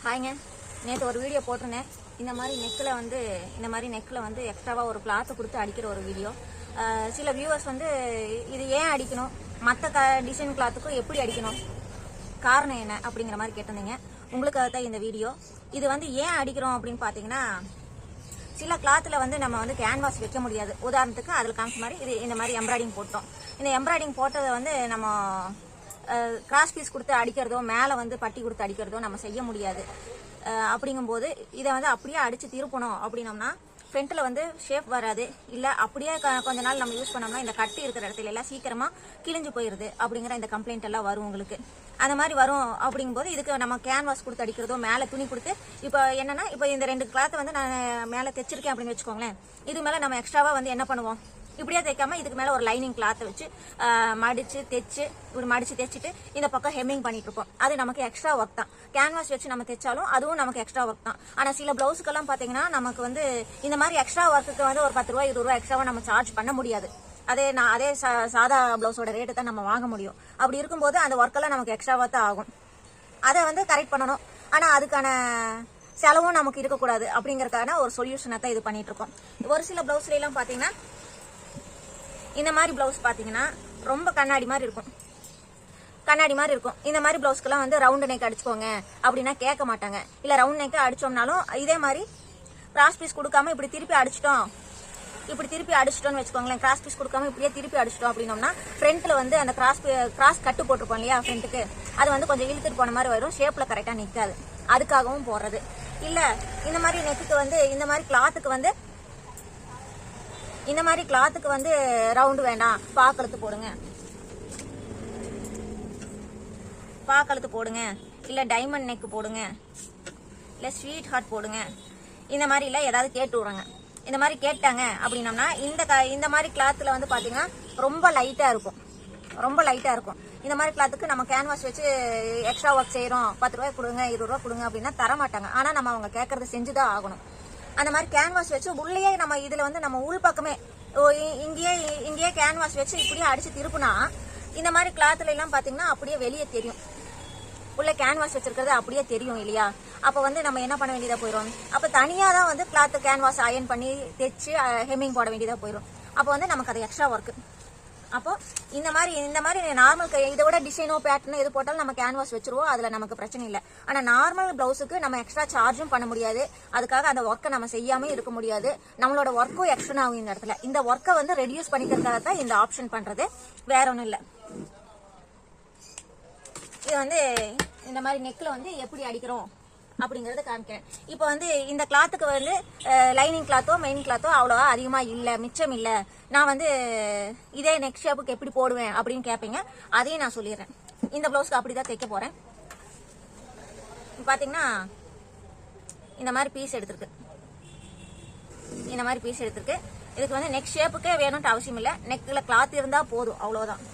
ஹாய்ங்க, நேற்று ஒரு வீடியோ போட்டிருந்தேன். இந்த மாதிரி நெக்கில் வந்து எக்ஸ்ட்ராவாக ஒரு கிளாத்து கொடுத்து அடிக்கிற ஒரு வீடியோ. சில வியூவர்ஸ் வந்து இது ஏன் அடிக்கணும், மற்ற டிசைன் கிளாத்துக்கும் எப்படி அடிக்கணும், காரணம் என்ன அப்படிங்கிற மாதிரி கேட்டிருந்தீங்க. உங்களுக்காக தான் இந்த வீடியோ. இது வந்து ஏன் அடிக்கிறோம் அப்படின்னு பார்த்தீங்கன்னா, சில கிளாத்தில் வந்து நம்ம வந்து கேன்வாஸ் வைக்க முடியாது. உதாரணத்துக்கு அதில் காமிச்ச மாதிரி இது இந்த மாதிரி எம்ப்ராய்டிங் போட்டோம். இந்த எம்ப்ராய்டிங் போட்டதை வந்து நம்ம கிராஸ் பீஸ் கொடுத்து அடிக்கிறதோ மேலே வந்து பட்டி கொடுத்து அடிக்கிறதோ நம்ம செய்ய முடியாது. அப்படிங்கும்போது இதை வந்து அப்படியே அடித்து திருப்பணும் அப்படின்னோம்னா ஃப்ரண்ட்டில் வந்து ஷேப் வராது. இல்லை அப்படியே கொஞ்ச நாள் நம்ம யூஸ் பண்ணோம்னா இந்த கட்டி இருக்கிற இடத்துல எல்லாம் சீக்கிரமாக கிழிஞ்சு போயிடுது அப்படிங்கிற இந்த கம்ப்ளைண்ட் எல்லாம் வரும் உங்களுக்கு. அந்த மாதிரி வரும். அப்படிங்கும்போது இதுக்கு நம்ம கேன்வாஸ் கொடுத்து அடிக்கிறதோ மேலே துணி கொடுத்து, இப்போ என்னன்னா, இப்போ இந்த 2 கிளாத்தை வந்து நான் மேலே தைச்சிருக்கேன் அப்படின்னு வச்சுக்கோங்களேன். இது மேலே நம்ம எக்ஸ்ட்ராவாக வந்து என்ன பண்ணுவோம், இப்படியே தைக்காம இதுக்கு மேலே ஒரு லைனிங் கிளாத்தை வச்சு மடிச்சு தைச்சிட்டு இந்த பக்கம் ஹெம்மிங் பண்ணிட்டு இருப்போம். அது நமக்கு எக்ஸ்ட்ரா ஒர்க் தான். கேன்வாஸ் வச்சு நம்ம தைச்சாலும் அதுவும் நமக்கு எக்ஸ்ட்ரா ஒர்க் தான். ஆனால் சில பிளவுஸுக்கெல்லாம் பார்த்தீங்கன்னா நமக்கு வந்து இந்த மாதிரி எக்ஸ்ட்ரா ஒர்க்குக்கு வந்து ஒரு 10 ரூபா 20 ரூபா எக்ஸ்ட்ராவாக நம்ம சார்ஜ் பண்ண முடியாது. அதே சாதா பிளவுஸோட ரேட்டு தான் நம்ம வாங்க முடியும். அப்படி இருக்கும்போது அந்த ஒர்க்கெல்லாம் நமக்கு எக்ஸ்ட்ராவாக தான் ஆகும். அதை வந்து கரெக்ட் பண்ணணும். ஆனால் அதுக்கான செலவும் நமக்கு இருக்கக்கூடாது. அப்படிங்கறதுக்கான ஒரு சொல்யூஷனை தான் இது பண்ணிட்டு இருக்கோம். ஒரு சில பிளவுஸ்ல எல்லாம் பார்த்தீங்கன்னா, இந்த மாதிரி பிளவுஸ் பார்த்தீங்கன்னா ரொம்ப கண்ணாடி மாதிரி இருக்கும். இந்த மாதிரி பிளவுஸ்க்கெல்லாம் வந்து ரவுண்ட் நெக் அடிச்சுக்கோங்க அப்படின்னா கேட்க மாட்டாங்க. இல்லை ரவுண்ட் நெக் அடிச்சோம்னாலும் இதே மாதிரி கிராஸ் பீஸ் கொடுக்காம இப்படி திருப்பி அடிச்சிட்டோம்னு வச்சுக்கோங்களேன். கிராஸ் பீஸ் கொடுக்காம இப்படியே திருப்பி அடிச்சிட்டோம் அப்படின்னோம்னா ஃப்ரண்ட்ல வந்து அந்த கிராஸ் கட்டு போட்டிருப்போம் இல்லையா ஃப்ரண்ட்டுக்கு, அது வந்து கொஞ்சம் இழுத்துட்டு போன மாதிரி வரும். ஷேப்ல கரெக்டா நிற்காது. அதுக்காகவும் போடுறது இல்லை. இந்த மாதிரி நெக்குக்கு வந்து இந்த மாதிரி கிளாத்துக்கு வந்து ரவுண்டு வேண்டாம், பாக்கழுத்து போடுங்க, இல்ல டைமண்ட் நெக் போடுங்க, இல்ல ஸ்வீட் ஹார்ட் போடுங்க, இந்த மாதிரி இல்ல ஏதாவது கேட்டு விடுறாங்க. இந்த மாதிரி கேட்டாங்க அப்படின்னம்னா இந்த மாதிரி கிளாத்துல வந்து பாத்தீங்கன்னா ரொம்ப லைட்டா இருக்கும். இந்த மாதிரி கிளாத்துக்கு நம்ம கேன்வாஸ் வச்சு எக்ஸ்ட்ரா ஒர்க் செய்யறோம், 10 ரூபாய் கொடுங்க 20 ரூபாய் கொடுங்க அப்படின்னா தர மாட்டாங்க. ஆனா நம்ம அவங்க கேட்கறத செஞ்சுதான் ஆகணும். அந்த மாதிரி கேன்வாஸ் வச்சு உள்ளேயே நம்ம இதுல வந்து நம்ம உள் பக்கமே இங்கேயே கேன்வாஸ் வச்சு இப்படியே அடிச்சு திருப்புனா இந்த மாதிரி கிளாத்ல எல்லாம் பாத்தீங்கன்னா அப்படியே வெளியே தெரியும். உள்ள கேன்வாஸ் வச்சிருக்கிறது அப்படியே தெரியும் இல்லையா? அப்ப வந்து நம்ம என்ன பண்ண வேண்டியதா போயிடும், அப்ப தனியா தான் வந்து கிளாத் கேன்வாஸ் அயன் பண்ணி தைச்சு ஹெம்மிங் போட வேண்டியதா போயிடும். அப்ப வந்து நமக்கு அது எக்ஸ்ட்ரா ஒர்க். அப்போ இந்த மாதிரி நார்மல் இதை விட டிசைனோ பேட்டர்னோ எது போட்டாலும் நம்ம கேன்வாஸ் வச்சிருவோம். அதுல நமக்கு பிரச்சனை இல்லை. ஆனா நார்மல் பிளவுஸுக்கு நம்ம எக்ஸ்ட்ரா சார்ஜும் பண்ண முடியாது. அதுக்காக அந்த ஒர்க்கை நம்ம செய்யாம இருக்க முடியாது. நம்மளோட ஒர்க்கும் எக்ஸ்ட்ரா ஆகும். இந்த இடத்துல இந்த ஒர்க்கை வந்து ரெடியூஸ் பண்ணிக்கிறதுக்காக தான் இந்த ஆப்ஷன் பண்றது, வேற ஒன்றும் இல்லை. இது வந்து இந்த மாதிரி நெக்ல வந்து எப்படி அடிக்கிறோம் அப்படிங்கறத காமிக்கிறேன். இப்போ வந்து இந்த கிளாத்துக்கு வந்து லைனிங் கிளாத்தோ மெயின் கிளாத்தோ அவ்வளோவா அதிகமா இல்லை, மிச்சம் இல்லை. நான் வந்து இதே நெக் ஷேப்புக்கு எப்படி போடுவேன் அப்படின்னு கேட்பீங்க. அதையும் நான் சொல்லிடுறேன். இந்த பிளவுஸ்க்கு அப்படிதான் தைக்க போறேன். பாத்தீங்கன்னா இந்த மாதிரி பீஸ் எடுத்திருக்கு. இதுக்கு வந்து நெக் ஷேப்புக்கே வேணும்ட்டு அவசியம் இல்லை. நெக்ல கிளாத் இருந்தா போதும், அவ்வளவுதான்.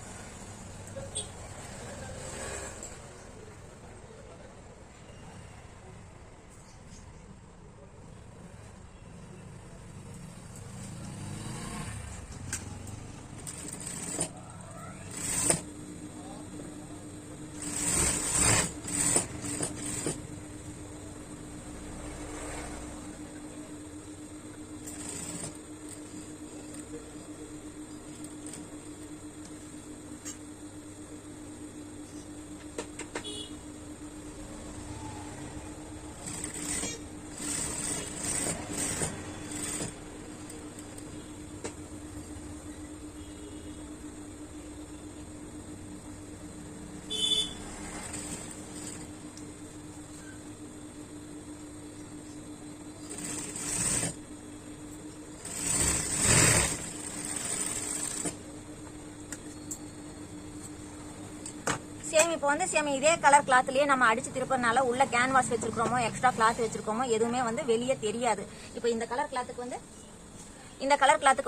இப்போ வந்து இதே கலர் கிளாத்லயே நம்ம அடிச்சு திருப்பறனால உள்ள கேன்வாஸ் வச்சிருக்கோமோ எக்ஸ்ட்ரா கிளாத் வச்சிருக்கோமோ எதுவுமே வந்து வெளியே தெரியாது. இப்போ இந்த கலர் கிளாத்துக்கு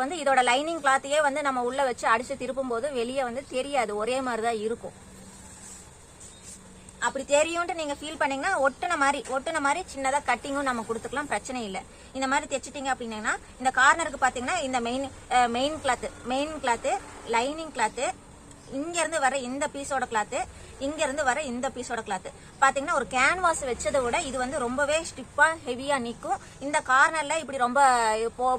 வந்து இதோட லைனிங் கிளாத்தையே வந்து நம்ம உள்ள வச்சு அடிச்சு திருப்பும் போது வெளியே வந்து தெரியாது, ஒரே மாதிரிதான் இருக்கும். அப்படி தெரியும்ட்டு நீங்க ஃபீல் பண்ணீங்கன்னா ஒட்டுன மாதிரி சின்னதா கட்டிங்கும் நம்ம கொடுத்துக்கலாம், பிரச்சனை இல்லை. இந்த மாதிரி தைச்சிட்டீங்க அப்படின்னா இந்த கார்னருக்கு பாத்தீங்கன்னா இந்த மெயின் கிளாத் லைனிங் கிளாத் இங்க இருந்து வர இந்த பீஸோட கிளாத்து, இங்க இருந்து வர இந்த பீஸோட கிளாத்து பாத்தீங்கன்னா ஒரு கேன்வாஸ் வச்சதை விட இது வந்து ரொம்பவே ஸ்டிப்பா ஹெவியா நிக்கும். இந்த கார்னர்ல இப்படி ரொம்ப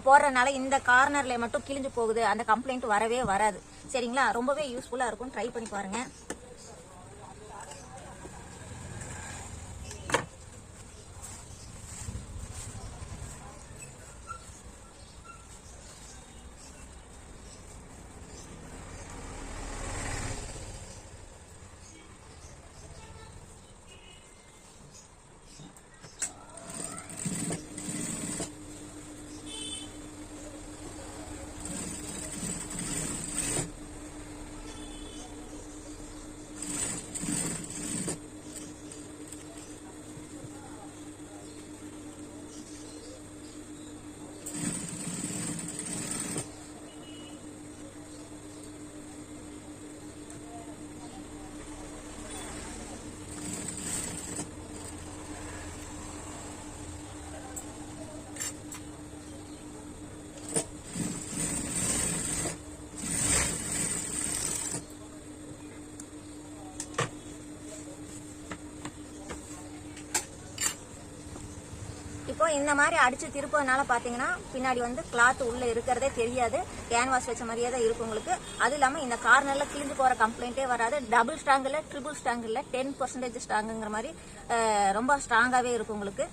போடுறதுனால இந்த கார்னர்ல மட்டும் கிழிஞ்சு போகுது, அந்த கம்ப்ளைண்ட் வரவே வராது. சரிங்களா, ரொம்பவே யூஸ்ஃபுல்லா இருக்கும், ட்ரை பண்ணி பாருங்க. இப்போ இந்த மாதிரி அடிச்சு திருப்பதுனால பாத்தீங்கன்னா பின்னாடி வந்து கிளாத் உள்ள இருக்கிறதே தெரியாது, கேன்வாஸ் வச்ச மாதிரியே தான் இருக்கும் உங்களுக்கு. அது இல்லாம இந்த கார்னர்ல கிழிஞ்சு போற கம்ப்ளைண்டே வராது. டபுள் ஸ்ட்ராங் இல்ல, ட்ரிபிள் ஸ்ட்ராங் இல்ல, 10% ஸ்ட்ராங்குங்கிற மாதிரி ரொம்ப ஸ்ட்ராங்காவே இருக்கும் உங்களுக்கு.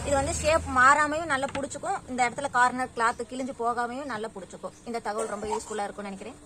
இது வந்து ஷேப் மாறாமையும் நல்லா பிடிச்சிக்கும், இந்த இடத்துல கார்னர் கிளாத் கிழிஞ்சு போகாமையும் நல்லா பிடிச்சிக்கும். இந்த தகவல் ரொம்ப யூஸ்ஃபுல்லா இருக்கும்னு நினைக்கிறேன்.